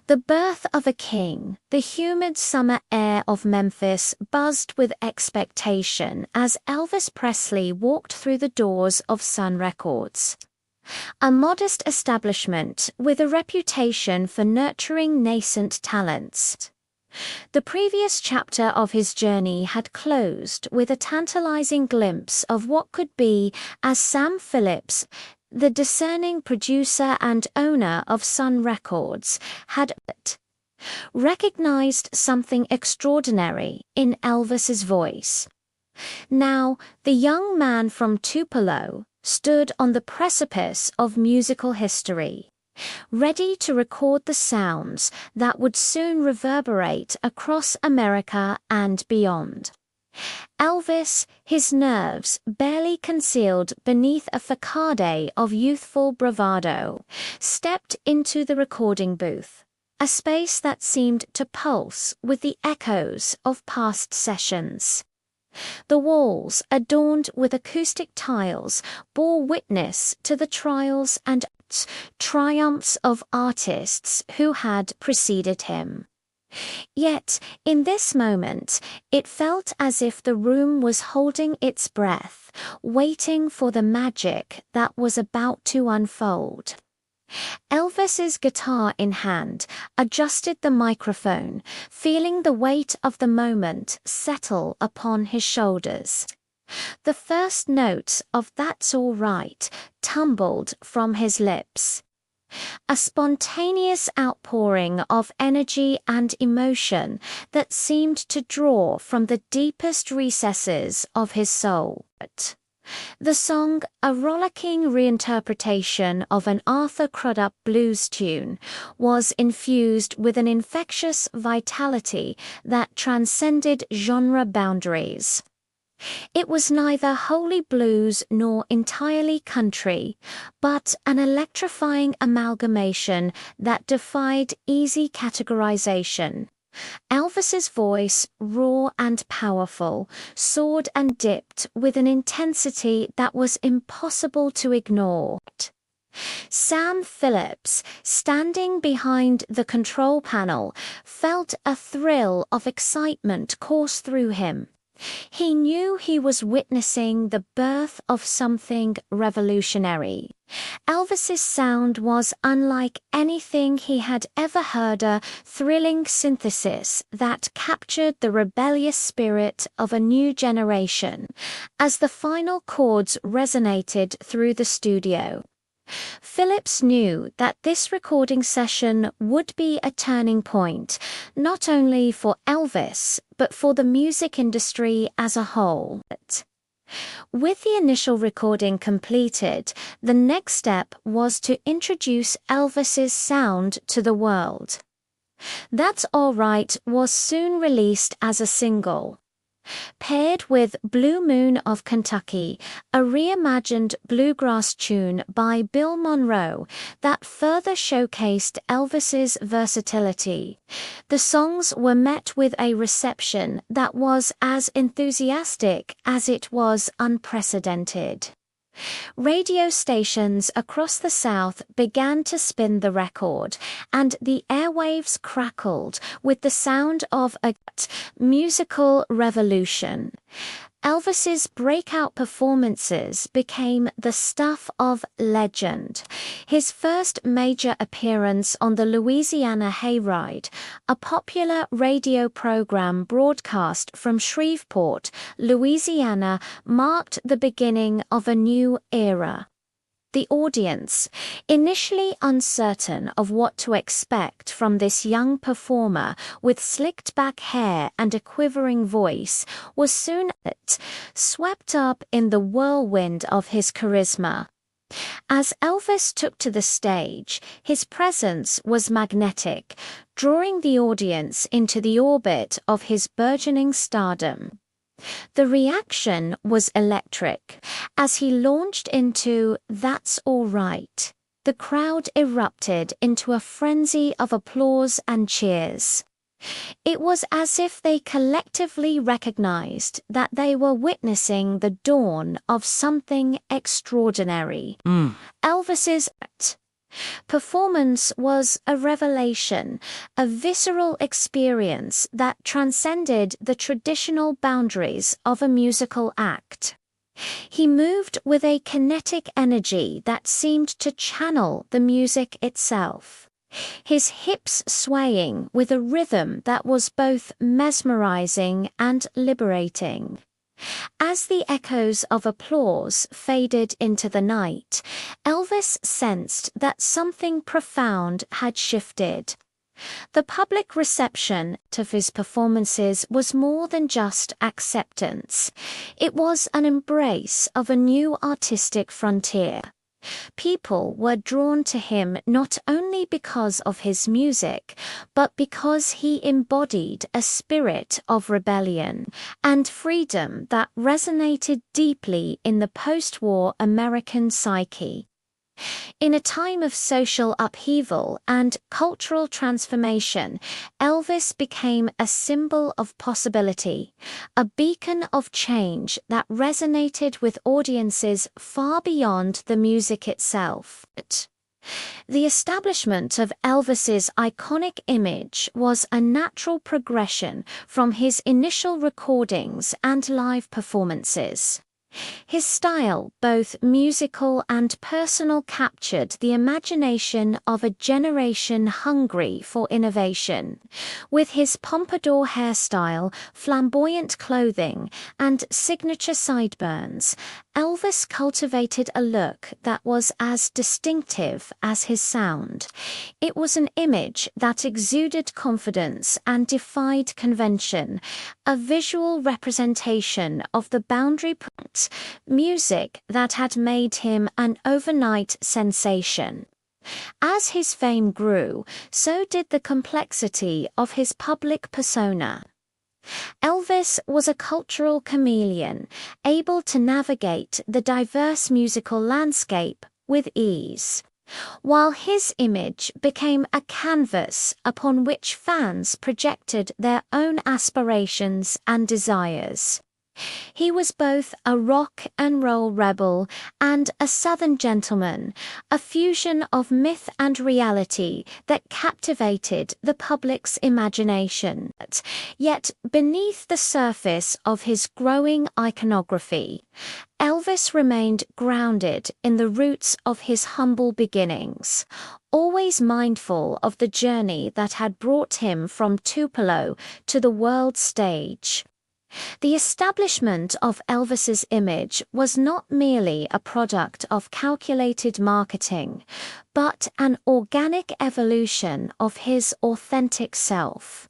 The birth of a king, the humid summer air of Memphis buzzed with expectation as Elvis Presley walked through the doors of Sun Records. A modest establishment with a reputation for nurturing nascent talents. The previous chapter of his journey had closed with a tantalizing glimpse of what could be as Sam Phillips, the discerning producer and owner of Sun Records, had recognized something extraordinary in Elvis's voice. Now, the young man from Tupelo stood on the precipice of musical history, ready to record the sounds that would soon reverberate across America and beyond. Elvis, his nerves barely concealed beneath a facade of youthful bravado, stepped into the recording booth, a space that seemed to pulse with the echoes of past sessions. The walls, adorned with acoustic tiles, bore witness to the trials and triumphs of artists who had preceded him. Yet, in this moment, it felt as if the room was holding its breath, waiting for the magic that was about to unfold. Elvis's guitar in hand adjusted the microphone, feeling the weight of the moment settle upon his shoulders. The first notes of "That's All Right" tumbled from his lips. A spontaneous outpouring of energy and emotion that seemed to draw from the deepest recesses of his soul. The song, a rollicking reinterpretation of an Arthur Crudup blues tune, was infused with an infectious vitality that transcended genre boundaries. It was neither wholly blues nor entirely country, but an electrifying amalgamation that defied easy categorization. Elvis's voice, raw and powerful, soared and dipped with an intensity that was impossible to ignore. Sam Phillips, standing behind the control panel, felt a thrill of excitement course through him. He knew he was witnessing the birth of something revolutionary. Elvis's sound was unlike anything he had ever heard, a thrilling synthesis that captured the rebellious spirit of a new generation as the final chords resonated through the studio. Phillips knew that this recording session would be a turning point, not only for Elvis, but for the music industry as a whole. With the initial recording completed, the next step was to introduce Elvis's sound to the world. That's All Right was soon released as a single. Paired with Blue Moon of Kentucky, a reimagined bluegrass tune by Bill Monroe that further showcased Elvis's versatility. The songs were met with a reception that was as enthusiastic as it was unprecedented. Radio stations across the South began to spin the record, and the airwaves crackled with the sound of a musical revolution. Elvis's breakout performances became the stuff of legend. His first major appearance on the Louisiana Hayride, a popular radio program broadcast from Shreveport, Louisiana, marked the beginning of a new era. The audience, initially uncertain of what to expect from this young performer with slicked-back hair and a quivering voice, was soon swept up in the whirlwind of his charisma. As Elvis took to the stage, his presence was magnetic, drawing the audience into the orbit of his burgeoning stardom. The reaction was electric. As he launched into "That's All Right," the crowd erupted into a frenzy of applause and cheers. It was as if they collectively recognized that they were witnessing the dawn of something extraordinary. Elvis's Performance was a revelation, a visceral experience that transcended the traditional boundaries of a musical act. He moved with a kinetic energy that seemed to channel the music itself, his hips swaying with a rhythm that was both mesmerizing and liberating. As the echoes of applause faded into the night, Elvis sensed that something profound had shifted. The public reception of his performances was more than just acceptance. It was an embrace of a new artistic frontier. People were drawn to him not only because of his music, but because he embodied a spirit of rebellion and freedom that resonated deeply in the post-war American psyche. In a time of social upheaval and cultural transformation, Elvis became a symbol of possibility, a beacon of change that resonated with audiences far beyond the music itself. The establishment of Elvis's iconic image was a natural progression from his initial recordings and live performances. His style, both musical and personal, captured the imagination of a generation hungry for innovation. With his pompadour hairstyle, flamboyant clothing, and signature sideburns, Elvis cultivated a look that was as distinctive as his sound. It was an image that exuded confidence and defied convention, a visual representation of the boundary music that had made him an overnight sensation. As his fame grew, so did the complexity of his public persona. Elvis was a cultural chameleon, able to navigate the diverse musical landscape with ease, while his image became a canvas upon which fans projected their own aspirations and desires. He was both a rock and roll rebel and a Southern gentleman, a fusion of myth and reality that captivated the public's imagination. Yet beneath the surface of his growing iconography, Elvis remained grounded in the roots of his humble beginnings, always mindful of the journey that had brought him from Tupelo to the world stage. The establishment of Elvis's image was not merely a product of calculated marketing, but an organic evolution of his authentic self.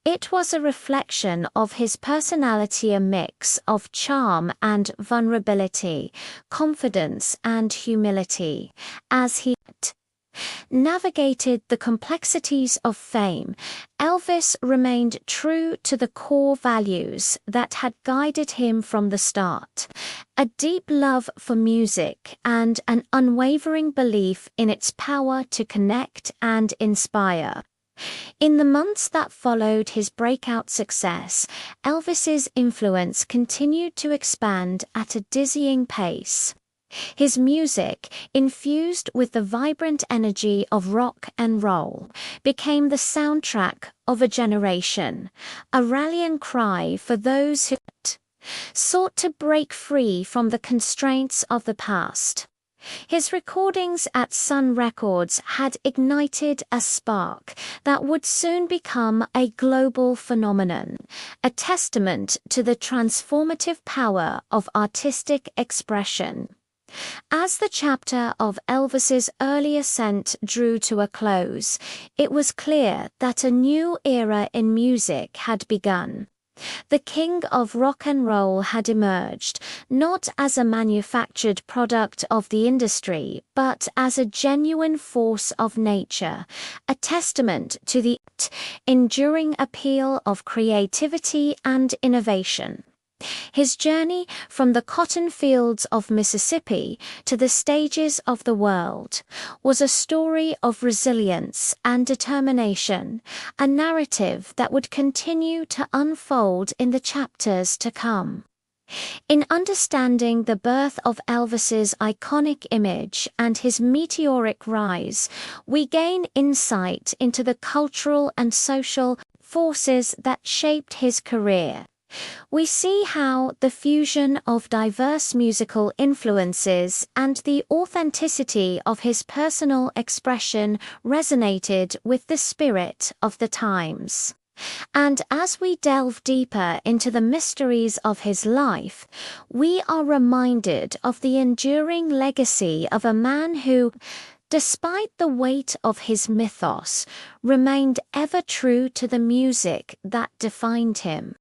It was a reflection of his personality, a mix of charm and vulnerability, confidence and humility, as he navigated the complexities of fame. Elvis remained true to the core values that had guided him from the start: a deep love for music and an unwavering belief in its power to connect and inspire. In the months that followed his breakout success, Elvis's influence continued to expand at a dizzying pace. His music, infused with the vibrant energy of rock and roll, became the soundtrack of a generation, a rallying cry for those who sought to break free from the constraints of the past. His recordings at Sun Records had ignited a spark that would soon become a global phenomenon, a testament to the transformative power of artistic expression. As the chapter of Elvis's early ascent drew to a close, it was clear that a new era in music had begun. The king of rock and roll had emerged, not as a manufactured product of the industry, but as a genuine force of nature, a testament to the enduring appeal of creativity and innovation. His journey from the cotton fields of Mississippi to the stages of the world was a story of resilience and determination, a narrative that would continue to unfold in the chapters to come. In understanding the birth of Elvis's iconic image and his meteoric rise, we gain insight into the cultural and social forces that shaped his career. We see how the fusion of diverse musical influences and the authenticity of his personal expression resonated with the spirit of the times. And as we delve deeper into the mysteries of his life, we are reminded of the enduring legacy of a man who, despite the weight of his mythos, remained ever true to the music that defined him.